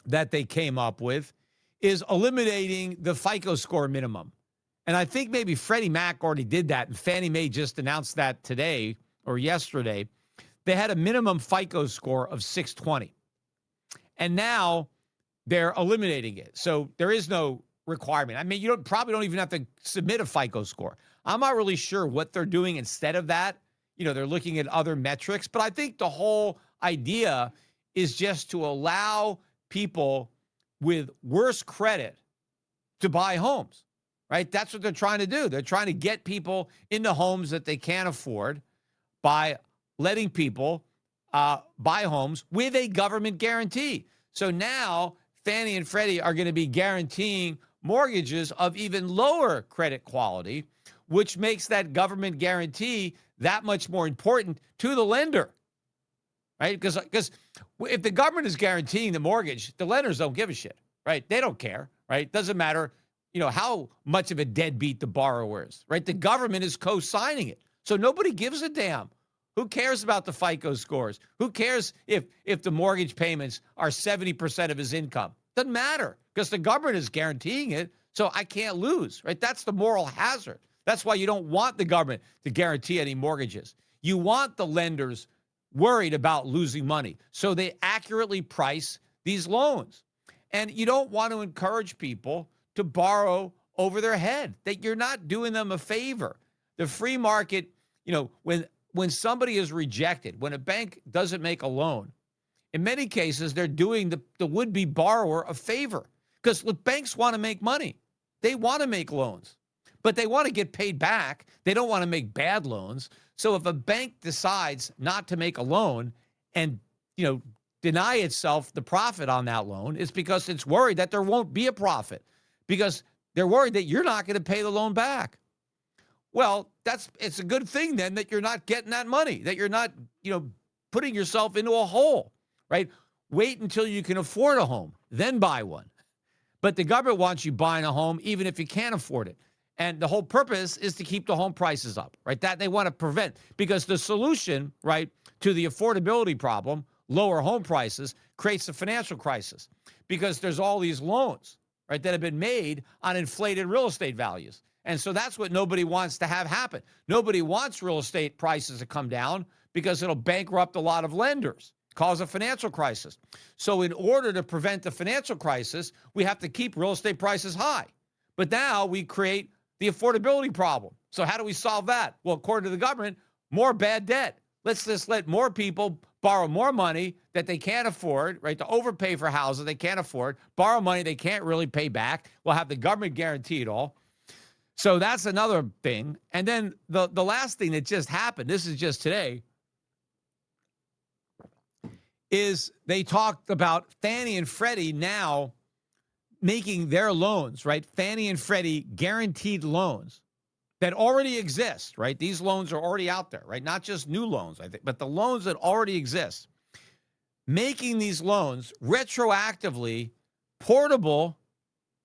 that they came up with is eliminating the FICO score minimum. And I think maybe Freddie Mac already did that, and Fannie Mae just announced that today or yesterday. They had a minimum FICO score of 620. And now they're eliminating it. So there is no requirement. I mean, you probably don't even have to submit a FICO score. I'm not really sure what they're doing instead of that. You know, they're looking at other metrics, but I think the whole idea is just to allow people with worse credit to buy homes, right? That's what they're trying to do. They're trying to get people into homes that they can't afford by letting people buy homes with a government guarantee. So now Fannie and Freddie are going to be guaranteeing mortgages of even lower credit quality, which makes that government guarantee that much more important to the lender, right? Because if the government is guaranteeing the mortgage, the lenders don't give a shit, right? They don't care, right? Doesn't matter, you know, how much of a deadbeat the borrower is, right? The government is co-signing it. So nobody gives a damn. Who cares about the FICO scores? Who cares if the mortgage payments are 70% of his income? Doesn't matter because the government is guaranteeing it, so I can't lose, right? That's the moral hazard. That's why you don't want the government to guarantee any mortgages. You want the lenders worried about losing money, so they accurately price these loans. And you don't want to encourage people to borrow over their head, that you're not doing them a favor. The free market, you know, when somebody is rejected, when a bank doesn't make a loan, in many cases, they're doing the would-be borrower a favor because banks want to make money. They want to make loans, but they want to get paid back. They don't want to make bad loans. So if a bank decides not to make a loan and, you know, deny itself the profit on that loan, it's because it's worried that there won't be a profit because they're worried that you're not going to pay the loan back. Well, it's a good thing then that you're not getting that money, that you're not, you know, putting yourself into a hole, right? Wait until you can afford a home, then buy one. But the government wants you buying a home even if you can't afford it. And the whole purpose is to keep the home prices up, right? That they want to prevent, because the solution, right, to the affordability problem, lower home prices, creates a financial crisis because there's all these loans, right, that have been made on inflated real estate values. And so that's what nobody wants to have happen. Nobody wants real estate prices to come down because it'll bankrupt a lot of lenders, cause a financial crisis. So in order to prevent the financial crisis, we have to keep real estate prices high. But now we create the affordability problem. So how do we solve that? Well, according to the government, more bad debt. Let's just let more people borrow more money that they can't afford, right, to overpay for houses they can't afford, borrow money they can't really pay back. We'll have the government guarantee it all. So that's another thing. And then the last thing that just happened, this is just today, is they talked about Fannie and Freddie now making their loans, right? Fannie and Freddie guaranteed loans that already exist, right? These loans are already out there, right? Not just new loans, I think, but the loans that already exist. Making these loans retroactively portable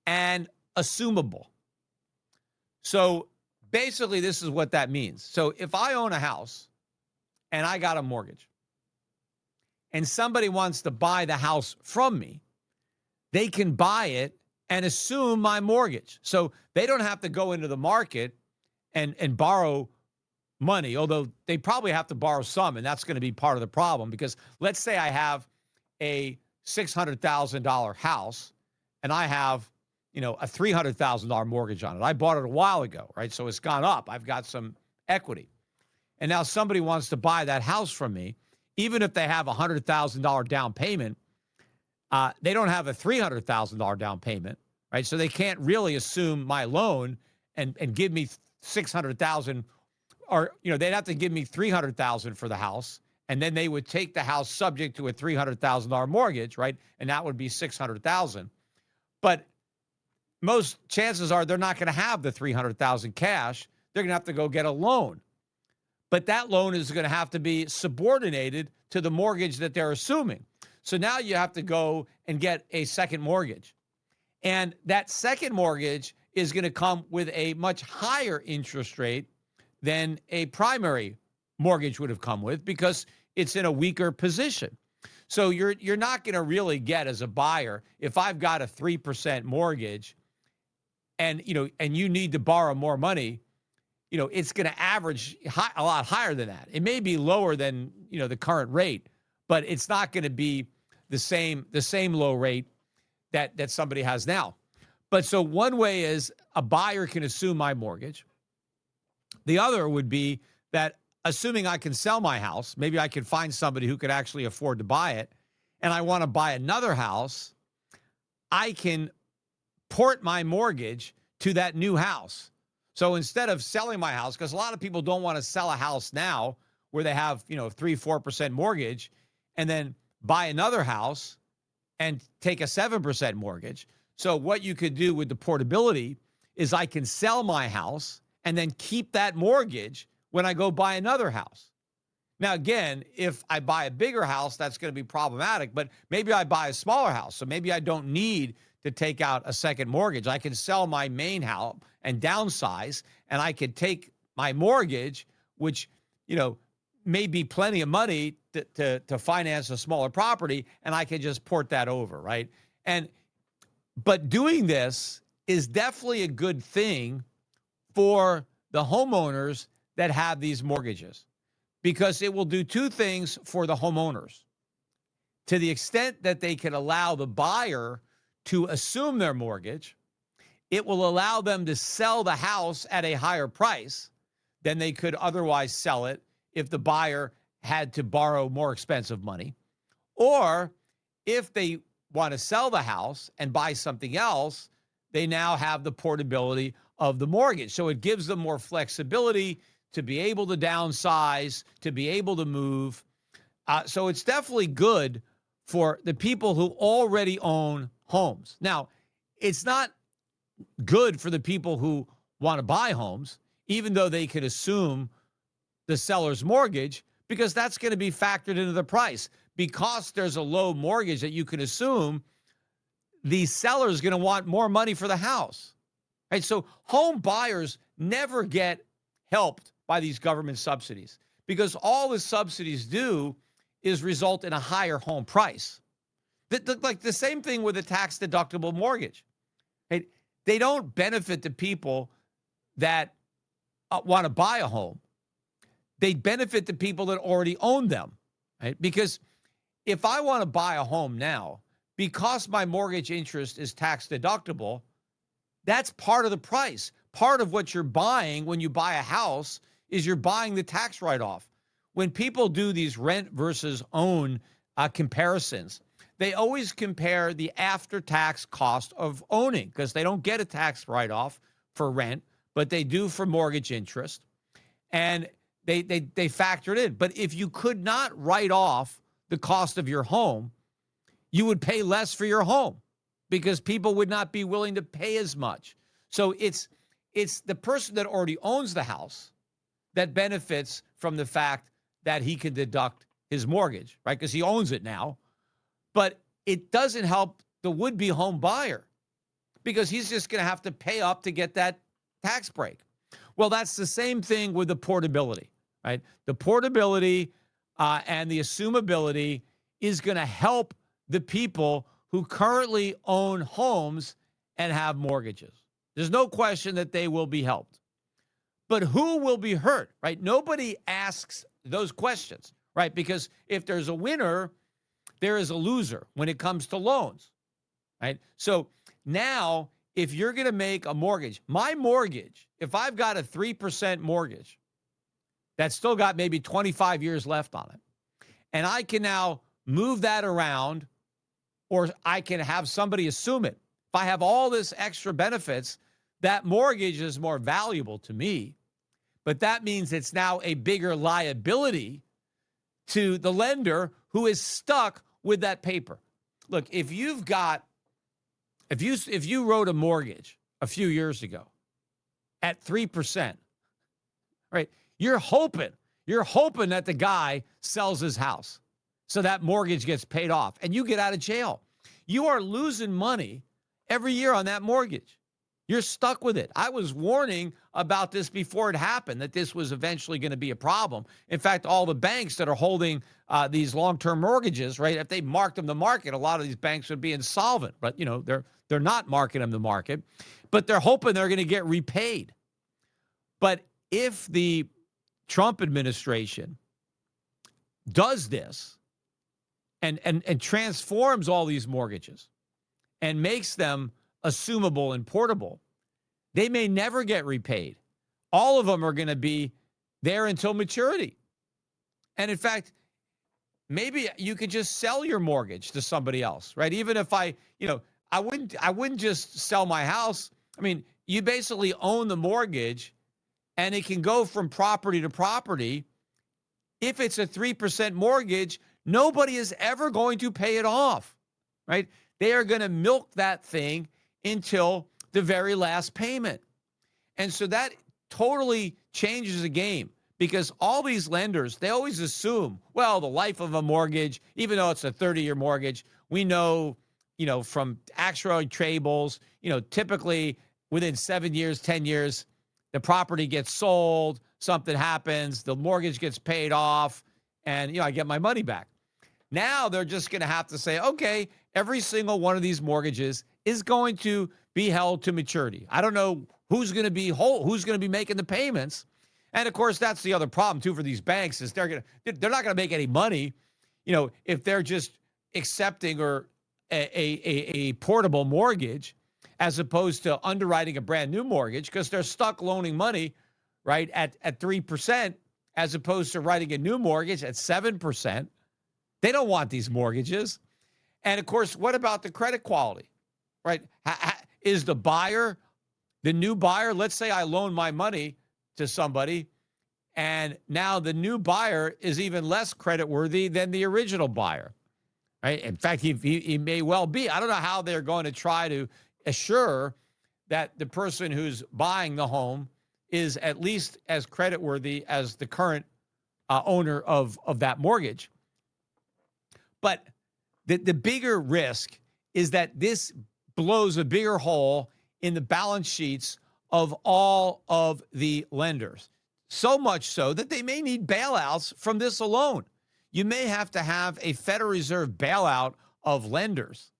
and assumable. So basically, this is what that means. So if I own a house and I got a mortgage and somebody wants to buy the house from me, they can buy it and assume my mortgage. So they don't have to go into the market and borrow money, although they probably have to borrow some, and that's going to be part of the problem. Because let's say I have a $600,000 house and I have, you know, a $300,000 mortgage on it. I bought it a while ago, right? So it's gone up. I've got some equity. And now somebody wants to buy that house from me, even if they have a $100,000 down payment. They don't have a $300,000 down payment, right? So they can't really assume my loan and give me $600,000, or, you know, they'd have to give me $300,000 for the house and then they would take the house subject to a $300,000 mortgage, right? And that would be $600,000. But most chances are they're not going to have the $300,000 cash. They're going to have to go get a loan. But that loan is going to have to be subordinated to the mortgage that they're assuming. So now you have to go and get a second mortgage. And that second mortgage is going to come with a much higher interest rate than a primary mortgage would have come with because it's in a weaker position. So you're not going to really get as a buyer, if I've got a 3% mortgage and you need to borrow more money, it's going to average a lot higher than that. It may be lower than, the current rate, but it's not going to be the same low rate that somebody has now. But so one way is a buyer can assume my mortgage. The other would be that assuming I can sell my house, maybe I can find somebody who could actually afford to buy it, and I want to buy another house, I can port my mortgage to that new house. So instead of selling my house, because a lot of people don't want to sell a house now where they have, 3-4% mortgage and then buy another house and take a 7% mortgage. So what you could do with the portability is I can sell my house and then keep that mortgage when I go buy another house. Now, again, if I buy a bigger house, that's going to be problematic, but maybe I buy a smaller house. So maybe I don't need to take out a second mortgage. I can sell my main house and downsize, and I could take my mortgage, which, may be plenty of money to finance a smaller property, and I can just port that over, right? But doing this is definitely a good thing for the homeowners that have these mortgages, because it will do two things for the homeowners. To the extent that they can allow the buyer to assume their mortgage, it will allow them to sell the house at a higher price than they could otherwise sell it if the buyer had to borrow more expensive money. Or if they want to sell the house and buy something else, they now have the portability of the mortgage. So it gives them more flexibility to be able to downsize, to be able to move. So it's definitely good for the people who already own homes. Now, it's not good for the people who want to buy homes, even though they could assume the seller's mortgage, because that's going to be factored into the price. Because there's a low mortgage that you can assume, the seller is going to want more money for the house. Right? So home buyers never get helped by these government subsidies, because all the subsidies do is result in a higher home price. Like the same thing with a tax-deductible mortgage. Right? They don't benefit the people that want to buy a home. They benefit the people that already own them, right? Because if I want to buy a home now, because my mortgage interest is tax deductible, that's part of the price. Part of what you're buying when you buy a house is you're buying the tax write-off. When people do these rent versus own comparisons, they always compare the after-tax cost of owning, because they don't get a tax write-off for rent, but they do for mortgage interest. And they factor it in. But if you could not write off the cost of your home, you would pay less for your home, because people would not be willing to pay as much. So it's the person that already owns the house that benefits from the fact that he can deduct his mortgage, right? Because he owns it now. But it doesn't help the would-be home buyer, because he's just going to have to pay up to get that tax break. Well, that's the same thing with the portability, right? The portability and the assumability is going to help the people who currently own homes and have mortgages. There's no question that they will be helped. But who will be hurt, right? Nobody asks those questions, right? Because if there's a winner, there is a loser when it comes to loans, right? So now, if you're going to make a mortgage, my mortgage, if I've got a 3% mortgage that's still got maybe 25 years left on it, and I can now move that around, or I can have somebody assume it. If I have all this extra benefits, that mortgage is more valuable to me, but that means it's now a bigger liability to the lender who is stuck with that paper. Look, if you wrote a mortgage a few years ago at 3%, right? You're hoping that the guy sells his house so that mortgage gets paid off and you get out of jail. You are losing money every year on that mortgage. You're stuck with it. I was warning about this before it happened, that this was eventually going to be a problem. In fact, all the banks that are holding these long-term mortgages, right, if they marked them to market, a lot of these banks would be insolvent. But, they're not marking them to market, but they're hoping they're going to get repaid. But if the Trump administration does this and transforms all these mortgages and makes them assumable and portable, they may never get repaid. All of them are going to be there until maturity. And in fact, maybe you could just sell your mortgage to somebody else, right? Even if I wouldn't just sell my house. I mean, you basically own the mortgage and it can go from property to property. If it's a 3% mortgage, nobody is ever going to pay it off, right? They are going to milk that thing until the very last payment. And so that totally changes the game, because all these lenders, they always assume, well, the life of a mortgage, even though it's a 30-year mortgage, we know, from actuarial tables, typically within 7 years, 10 years, the property gets sold, something happens, the mortgage gets paid off, and, I get my money back. Now they're just going to have to say, okay, every single one of these mortgages is going to be held to maturity. I don't know who's going to be who's going to be making the payments. And of course, that's the other problem too for these banks, is they're not going to make any money, if they're just accepting or a portable mortgage as opposed to underwriting a brand new mortgage, because they're stuck loaning money, right, at 3% as opposed to writing a new mortgage at 7%. They don't want these mortgages. And of course, what about the credit quality, right? Is the buyer, the new buyer, let's say I loan my money to somebody, and now the new buyer is even less creditworthy than the original buyer, right? In fact, he may well be. I don't know how they're going to try to assure that the person who's buying the home is at least as creditworthy as the current owner of that mortgage. But the bigger risk is that this blows a bigger hole in the balance sheets of all of the lenders. So much so that they may need bailouts from this alone. You may have to have a Federal Reserve bailout of lenders.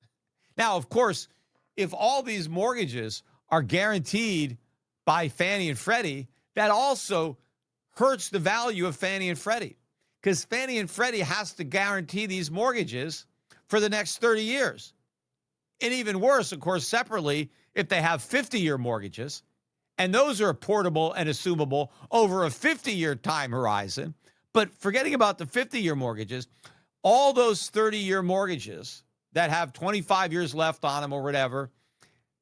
Now, of course, if all these mortgages are guaranteed by Fannie and Freddie, that also hurts the value of Fannie and Freddie, because Fannie and Freddie has to guarantee these mortgages for the next 30 years. And even worse, of course, separately, if they have 50-year mortgages, and those are portable and assumable over a 50-year time horizon. But forgetting about the 50-year mortgages, all those 30-year mortgages that have 25 years left on them or whatever,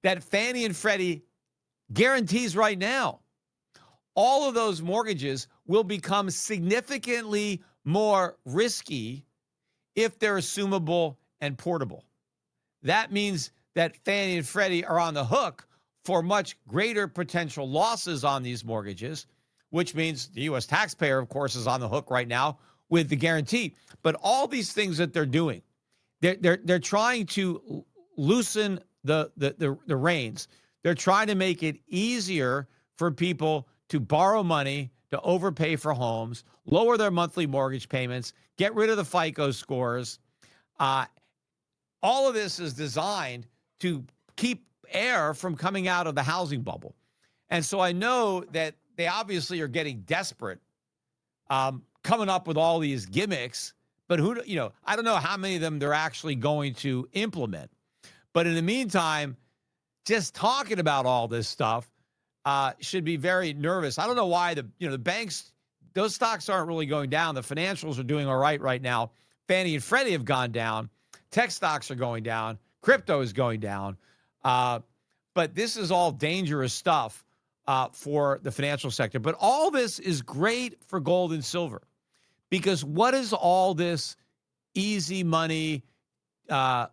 that Fannie and Freddie guarantees right now, all of those mortgages will become significantly more risky if they're assumable and portable. That means that Fannie and Freddie are on the hook for much greater potential losses on these mortgages, which means the U.S. taxpayer, of course, is on the hook right now with the guarantee. But all these things that they're doing, they're trying to loosen the reins. They're trying to make it easier for people to borrow money, to overpay for homes, lower their monthly mortgage payments, get rid of the FICO scores. All of this is designed to keep air from coming out of the housing bubble. And so I know that they obviously are getting desperate, coming up with all these gimmicks, but I don't know how many of them they're actually going to implement. But in the meantime, just talking about all this stuff should be very nervous. I don't know why the banks, those stocks aren't really going down. The financials are doing all right now. Fannie and Freddie have gone down. Tech stocks are going down. Crypto is going down. But this is all dangerous stuff for the financial sector. But all this is great for gold and silver, Because what is all this easy money,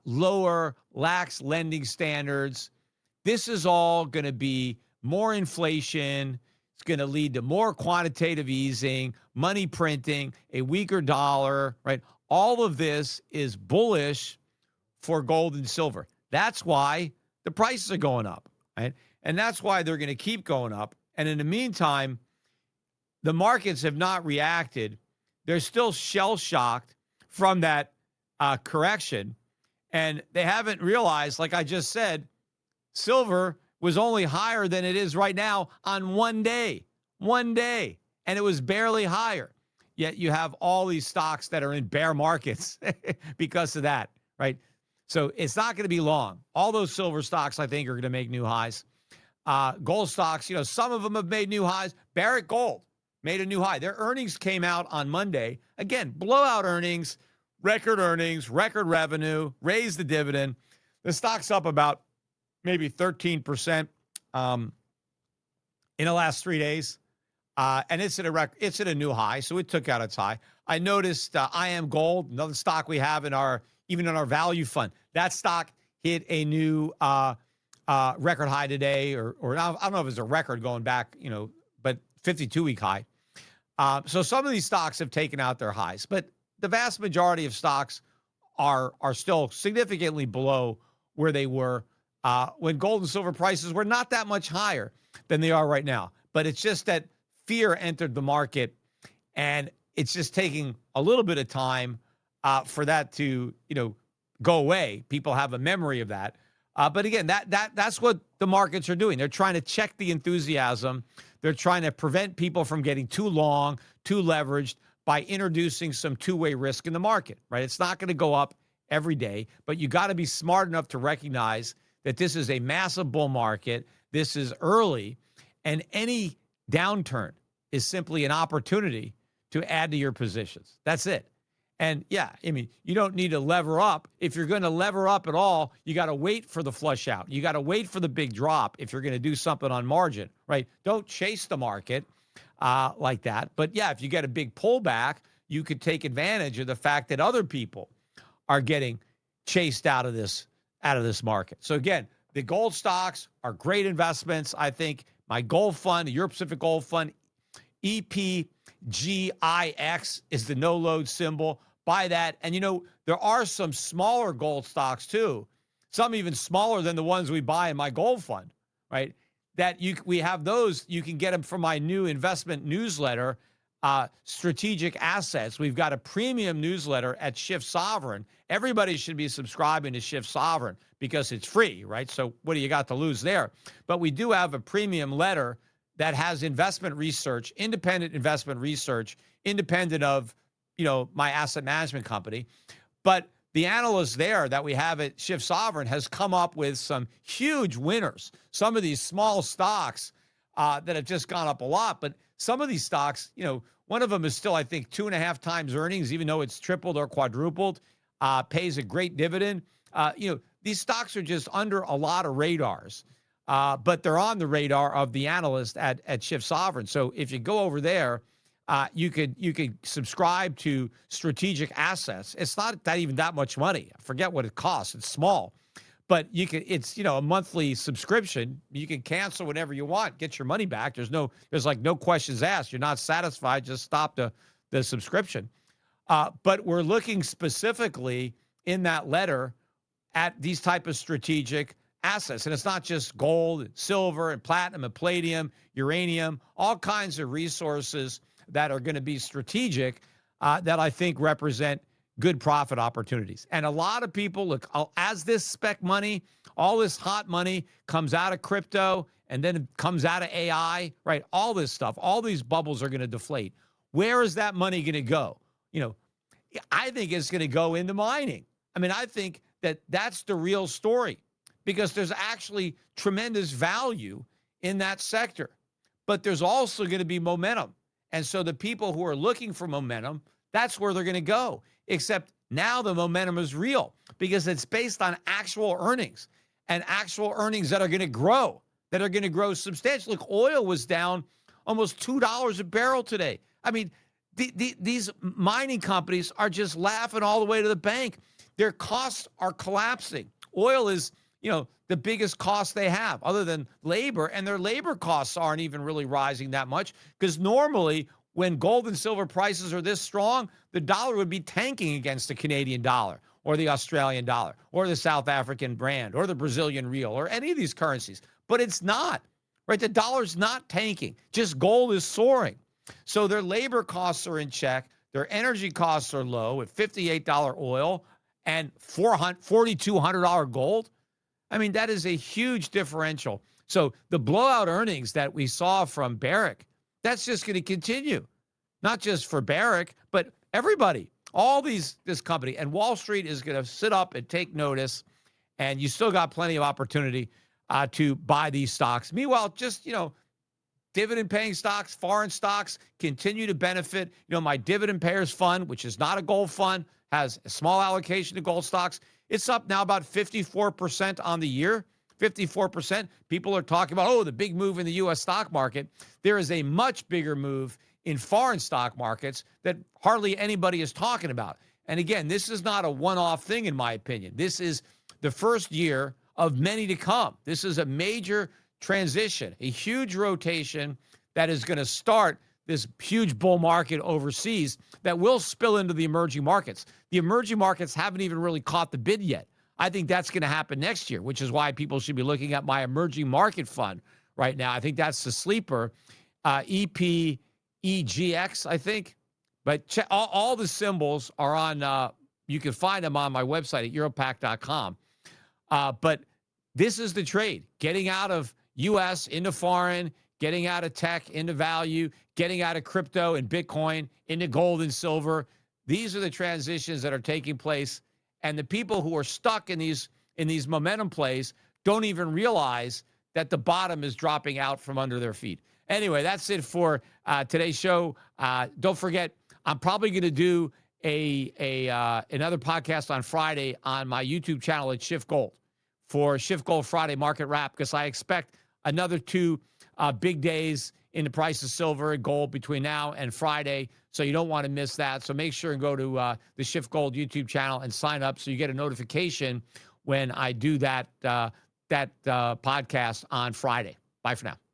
lower, lax lending standards? This is all going to be more inflation. It's going to lead to more quantitative easing, money printing, a weaker dollar, right? All of this is bullish for gold and silver. That's why the prices are going up, right? And that's why they're going to keep going up. And in the meantime, the markets have not reacted. They're still shell-shocked from that correction. And they haven't realized, like I just said, silver was only higher than it is right now on one day, and it was barely higher. Yet you have all these stocks that are in bear markets because of that, right? So it's not going to be long. All those silver stocks, I think, are going to make new highs. Gold stocks, some of them have made new highs. Barrick Gold made a new high. Their earnings came out on Monday. Again, blowout earnings, record revenue, raised the dividend. The stock's up about maybe 13% in the last 3 days. And it's at a new high, so it took out its high. I noticed IM Gold, another stock we have even in our value fund. That stock hit a new record high today, or I don't know if it's a record going back, but 52-week high. So some of these stocks have taken out their highs, but the vast majority of stocks are still significantly below where they were when gold and silver prices were not that much higher than they are right now. But it's just that fear entered the market, and it's just taking a little bit of time for that to, go away. People have a memory of that. But again, that's what the markets are doing. They're trying to check the enthusiasm. They're trying to prevent people from getting too long, too leveraged by introducing some two-way risk in the market, right? It's not going to go up every day, but you got to be smart enough to recognize that this is a massive bull market. This is early, and any downturn is simply an opportunity to add to your positions. That's it. And yeah, you don't need to lever up. If you're going to lever up at all, you got to wait for the flush out. You got to wait for the big drop if you're going to do something on margin, right? Don't chase the market like that. But yeah, if you get a big pullback, you could take advantage of the fact that other people are getting chased out of this market. So again, the gold stocks are great investments. I think my gold fund, the Europe Pacific Gold Fund, EPGIX is the no load symbol. Buy that. And there are some smaller gold stocks too, some even smaller than the ones we buy in my gold fund, right? We have those. You can get them from my new investment newsletter, Strategic Assets. We've got a premium newsletter at Schiff Sovereign. Everybody should be subscribing to Schiff Sovereign because it's free, right? So what do you got to lose there? But we do have a premium letter that has investment research, independent investment research, independent of, my asset management company. But the analyst there that we have at Schiff Sovereign has come up with some huge winners. Some of these small stocks that have just gone up a lot, but some of these stocks, one of them is still, I think, 2.5 times earnings, even though it's tripled or quadrupled, pays a great dividend. These stocks are just under a lot of radars, but they're on the radar of the analyst at Schiff Sovereign. So if you go over there, you could subscribe to Strategic Assets. It's not that much money. I forget what it costs. It's small, but it's a monthly subscription. You can cancel whenever you want, get your money back. There's no questions asked. You're not satisfied, just stop the subscription. But we're looking specifically in that letter at these type of strategic assets. And it's not just gold, and silver, and platinum, and palladium, uranium, all kinds of resources that are going to be strategic that I think represent good profit opportunities. And a lot of people look, as this spec money, all this hot money comes out of crypto and then it comes out of AI, right? All this stuff, all these bubbles are going to deflate. Where is that money going to go? I think it's going to go into mining. I think that's the real story because there's actually tremendous value in that sector, but there's also going to be momentum. And so the people who are looking for momentum, that's where they're going to go. Except now the momentum is real because it's based on actual earnings and actual earnings that are going to grow substantially. Look, oil was down almost $2 a barrel today. These mining companies are just laughing all the way to the bank. Their costs are collapsing. Oil is, the biggest cost they have other than labor, and their labor costs aren't even really rising that much because normally when gold and silver prices are this strong, the dollar would be tanking against the Canadian dollar or the Australian dollar or the South African rand or the Brazilian real or any of these currencies. But it's not, right? The dollar's not tanking. Just gold is soaring. So their labor costs are in check. Their energy costs are low at $58 oil and $4,200 gold. I mean, that is a huge differential. So the blowout earnings that we saw from Barrick, that's just going to continue. Not just for Barrick, but everybody, this company. And Wall Street is going to sit up and take notice. And you still got plenty of opportunity to buy these stocks. Meanwhile, just, dividend-paying stocks, foreign stocks continue to benefit. My dividend payers fund, which is not a gold fund, has a small allocation to gold stocks. It's up now about 54% on the year. 54%. People are talking about, the big move in the U.S. stock market. There is a much bigger move in foreign stock markets that hardly anybody is talking about. And again, this is not a one-off thing, in my opinion. This is the first year of many to come. This is a major transition, a huge rotation that is going to start this huge bull market overseas that will spill into the emerging markets. The emerging markets haven't even really caught the bid yet. I think that's going to happen next year, which is why people should be looking at my emerging market fund right now. I think that's the sleeper, EPEGX, I think. But all the symbols are on, you can find them on my website at Europac.com. But this is the trade, getting out of U.S. into foreign, getting out of tech into value, getting out of crypto and Bitcoin into gold and silver. These are the transitions that are taking place. And the people who are stuck in these momentum plays don't even realize that the bottom is dropping out from under their feet. Anyway, that's it for today's show. Don't forget, I'm probably going to do another podcast on Friday on my YouTube channel at Shift Gold for Shift Gold Friday Market Wrap, because I expect another two big days in the price of silver and gold between now and Friday. So you don't want to miss that. So make sure and go to the Shift Gold YouTube channel and sign up so you get a notification when I do that podcast on Friday. Bye for now.